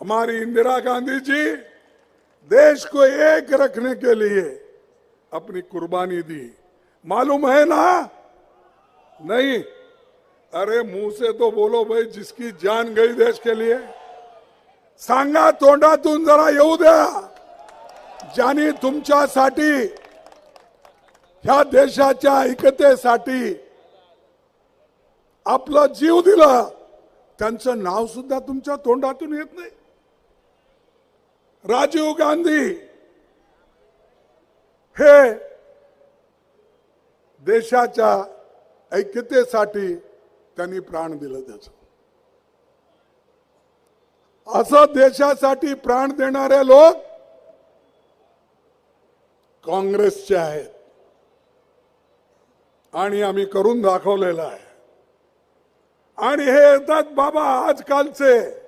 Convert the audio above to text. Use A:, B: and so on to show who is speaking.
A: हमारी इंदिरा गांधी जी देश को एक रखने के लिए अपनी कुर्बानी दी, मालूम है ना? नहीं? अरे मुंह से तो बोलो भाई, जिसकी जान गई देश के लिए, सांगा तोंडातून जरा येऊ द्या, ज्यांनी तुमच्यासाठी, ह्या देशाच्या ऐक्यतेसाठी आपला जीव दिला, त्यांचं नाव सुद्धा तुमच्या तोंडातून येत नाही. राजीव गांधी हे देशाच्या ऐक्यतेसाठी त्यांनी प्राण दिलं. त्याचं असं देशासाठी प्राण देणारे लोक काँग्रेसचे आहेत आणि आम्ही करून दाखवलेलं आहे. आणि हे येतात बाबा आजकालचे